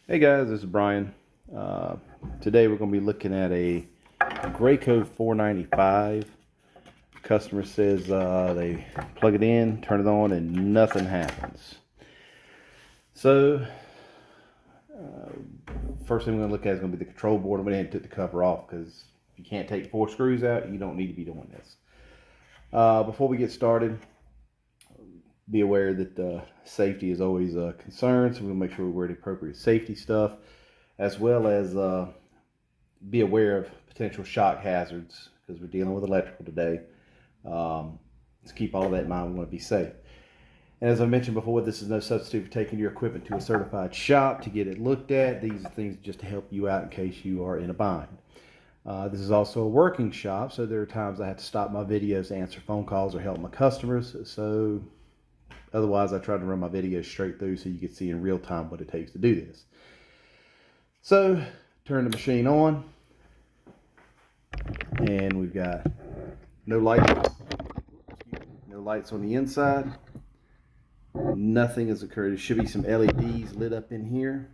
Hey guys, this is Brian. Today we're going to be looking at a Graco 495. Customer says they plug it in, turn it on, and nothing happens. So, first thing we're going to look at is going to be the control board. I'm going to take the cover off because if you can't take 4 screws out, you don't need to be doing this. Before we get started, be aware that safety is always a concern, so we'll make sure we wear the appropriate safety stuff, as well as be aware of potential shock hazards because we're dealing with electrical today. Let's keep all of that in mind. We want to be safe. And as I mentioned before, this is no substitute for taking your equipment to a certified shop to get it looked at. These are things just to help you out in case you are in a bind. This is also a working shop, so there are times I have to stop my videos to answer phone calls or help my customers. So otherwise, I try to run my videos straight through so you can see in real time what it takes to do this. So, turn the machine on, and we've got no lights on the inside. Nothing has occurred. There should be some LEDs lit up in here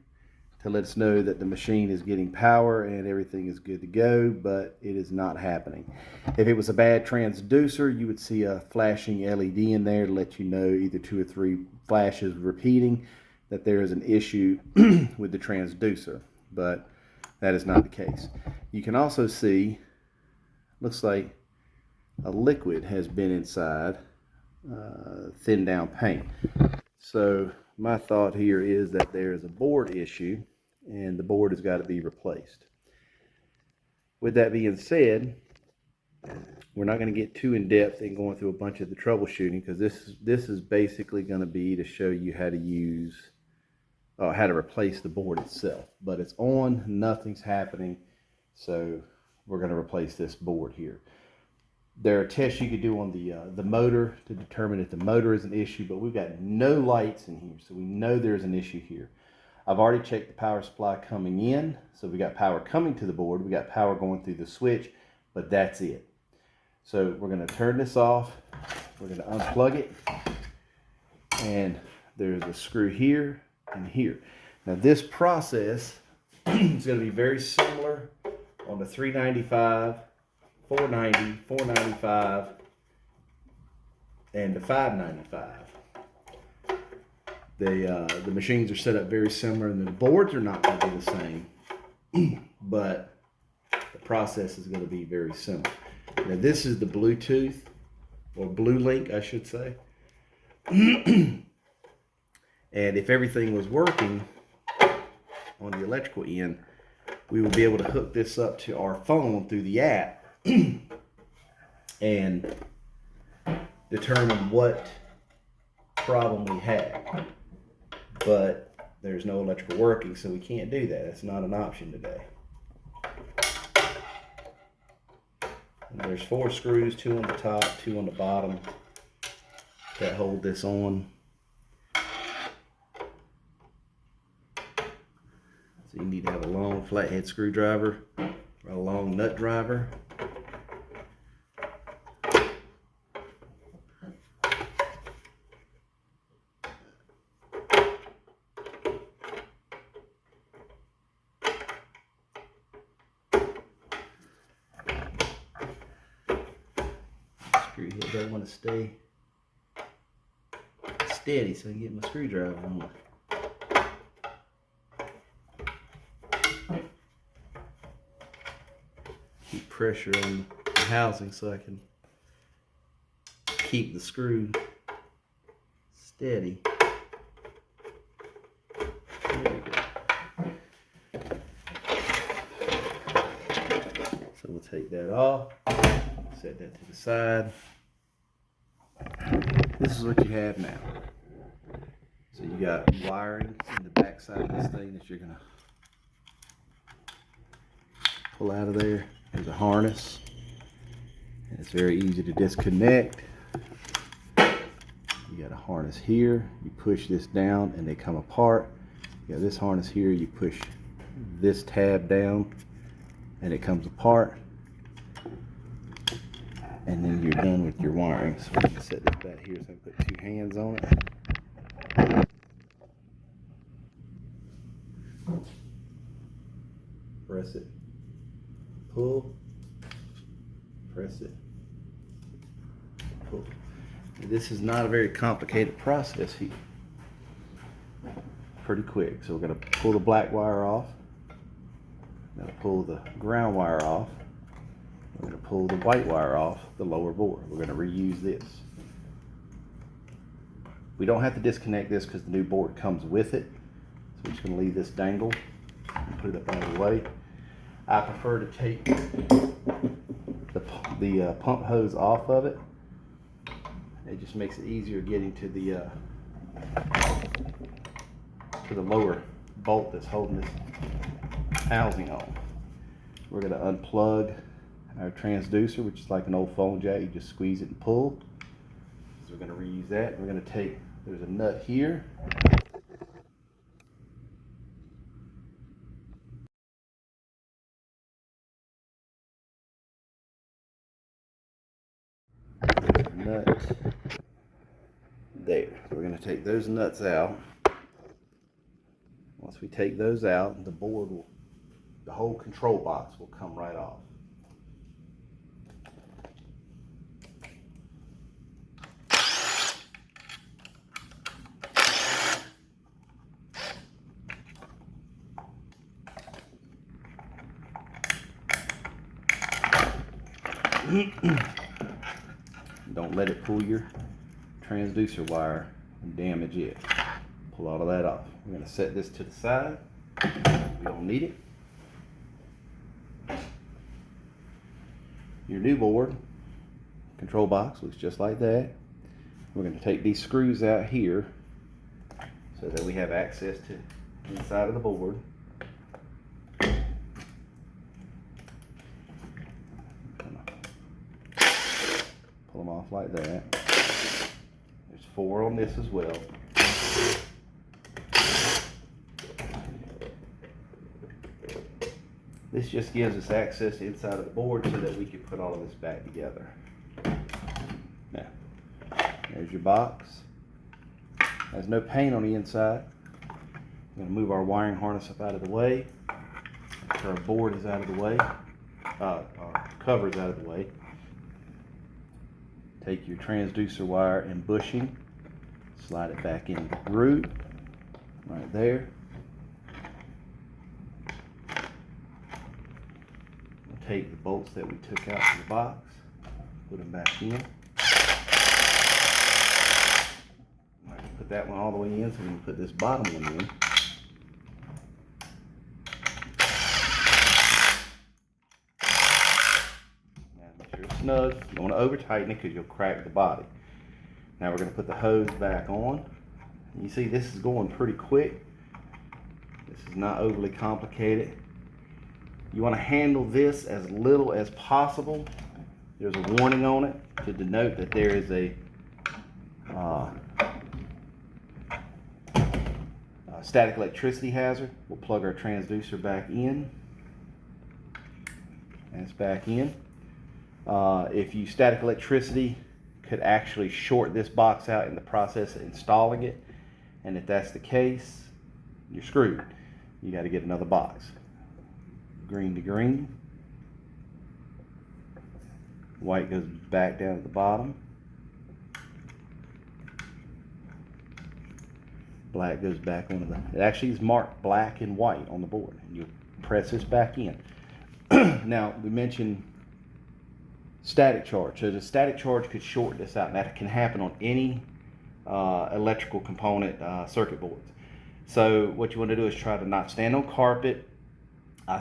to let us know that the machine is getting power and everything is good to go, but it is not happening. If it was a bad transducer, you would see a flashing LED in there to let you know, either 2 or 3 flashes repeating, that there is an issue with the transducer, but that is not the case. You can also see, looks like a liquid has been inside, thinned down paint. So my thought here is that there is a board issue and the board has got to be replaced. With that being said, we're not going to get too in depth in going through a bunch of the troubleshooting, because this is basically going to be to show you how to use how to replace the board itself. But it's on, nothing's happening, so we're going to replace this board here. There are tests you could do on the motor to determine if the motor is an issue, but we've got no lights in here, so we know there's an issue here. I've already checked the power supply coming in, so we got power coming to the board, we got power going through the switch, but that's it. So we're going to turn this off, we're going to unplug it, and there's a screw here and here. Now this process is going to be very similar on the 395, 490, 495, and the 595. The machines are set up very similar, and the boards are not going to be the same, but the process is going to be very similar. Now this is the Bluetooth, or Blue Link, I should say. And if everything was working on the electrical end, we would be able to hook this up to our phone through the app and determine what problem we have. But there's no electrical working, so we can't do that. That's not an option today. And there's 4 screws, 2 on the top, 2 on the bottom, that hold this on. So you need to have a long flathead screwdriver or a long nut driver. Screw head doesn't want to stay steady, so I can get my screwdriver on. Keep pressure on the housing so I can keep the screw steady. There we go. So we'll take that off, set that to the side. This is what you have now. So you got wiring in the back side of this thing that you're gonna pull out of there. There's a harness, and it's very easy to disconnect. You got a harness here, you push this down and they come apart. You got this harness here, you push this tab down and it comes apart, and then you're done with your wiring. So we can set this back here so I can put 2 hands on it. Press it, pull, press it, pull. This is not a very complicated process here. Pretty quick. So we're going to pull the black wire off. We're going to pull the ground wire off. We're going to pull the white wire off the lower board. We're going to reuse this. We don't have to disconnect this because the new board comes with it. So we're just going to leave this dangle and put it up out of the way. I prefer to take the pump hose off of it. It just makes it easier getting to the lower bolt that's holding this housing on. We're going to unplug our transducer, which is like an old phone jack. You just squeeze it and pull. So we're going to reuse that. We're going to take, there's a nut here. Nut there. So we're going to take those nuts out. Once we take those out, the board will, the whole control box will come right off. Don't let it pull your transducer wire and damage it. Pull all of that off. We're going to set this to the side. We don't need it. Your new board control box looks just like that. We're going to take these screws out here so that we have access to the inside of the board. Pull them off like that. There's 4 on this as well. This just gives us access to the inside of the board so that we can put all of this back together. Now, there's your box. There's no paint on the inside. I'm going to move our wiring harness up out of the way. So our board is out of the way. Our cover is out of the way. Take your transducer wire and bushing, slide it back into the groove, right there. We'll take the bolts that we took out of the box, put them back in. Put that one all the way in so we can put this bottom one in. Snug. You don't want to over tighten it because you'll crack the body. Now we're going to put the hose back on. You see this is going pretty quick. This is not overly complicated. You want to handle this as little as possible. There's a warning on it to denote that there is a static electricity hazard. We'll plug our transducer back in. And it's back in. If you static electricity could actually short this box out in the process of installing it, and if that's the case, you're screwed. You got to get another box. Green to green. White goes back down at the bottom. Black goes back onto the, it actually is marked black and white on the board. And you press this back in. Now, we mentioned static charge. So the static charge could short this out, and that can happen on any electrical component circuit boards. So what you want to do is try to not stand on carpet,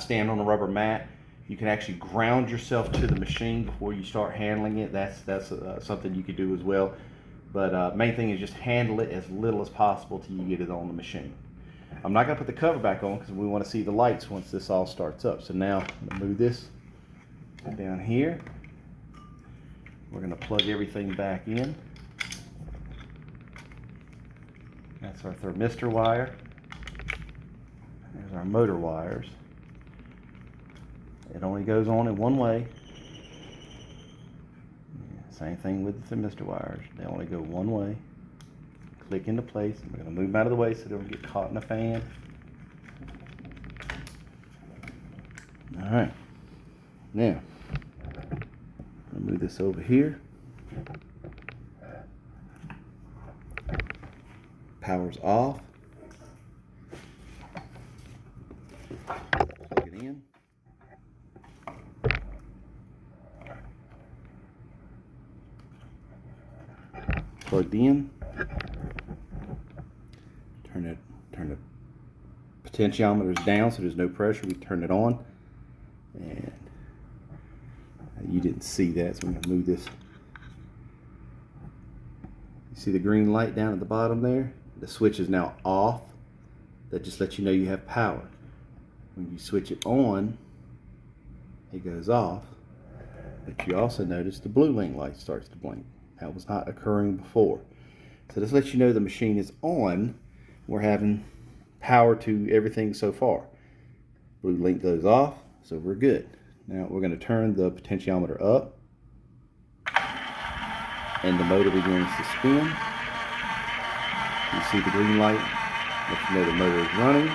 stand on a rubber mat. You can actually ground yourself to the machine before you start handling it. That's something you could do as well. But main thing is just handle it as little as possible till you get it on the machine. I'm not going to put the cover back on because we want to see the lights once this all starts up. So now I'm going to move this down here. We're going to plug everything back in. That's our thermistor wire. There's our motor wires. It only goes on in one way. Same thing with the thermistor wires. They only go one way. Click into place. We're going to move them out of the way so they don't get caught in the fan. All right. Now, I'll move this over here. Power's off. Plug it in. Plugged in. Turn the potentiometers down so there's no pressure. We turn it on, and you didn't see that, so I'm going to move this. You see the green light down at the bottom there? The switch is now off. That just lets you know you have power. When you switch it on, it goes off. But you also notice the blue link light starts to blink. That was not occurring before. So this lets you know the machine is on. We're having power to everything so far. Blue link goes off, so we're good. Now we're going to turn the potentiometer up, and the motor begins to spin. You see the green light, let you know the motor is running.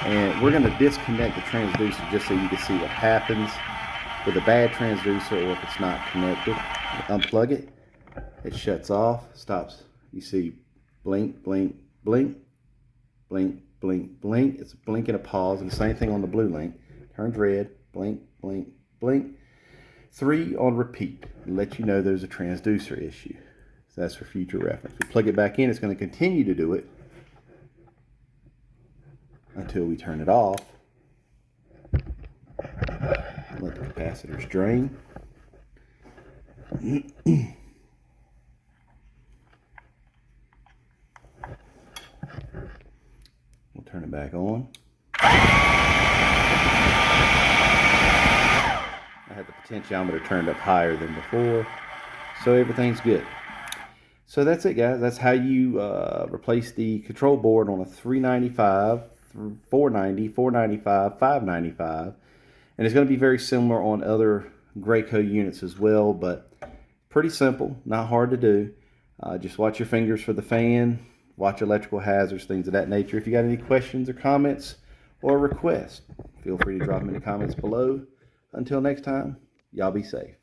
And we're going to disconnect the transducer just so you can see what happens with a bad transducer, or if it's not connected. Unplug it, it shuts off, stops. You see blink, blink, blink, blink, blink, blink. It's a blink and a pause, and the same thing on the blue link. Turns red, blink, blink, blink. 3 on repeat. Let you know there's a transducer issue. So that's for future reference. We plug it back in, it's going to continue to do it until we turn it off. Let the capacitors drain. We'll turn it back on. I had the potentiometer turned up higher than before, so everything's good. So that's it, guys. That's how you replace the control board on a 395, 490, 495, 595. And it's going to be very similar on other Graco units as well, but pretty simple, not hard to do. Just watch your fingers for the fan, watch electrical hazards, things of that nature. If you got any questions or comments or requests, feel free to drop them in the comments below. Until next time, y'all be safe.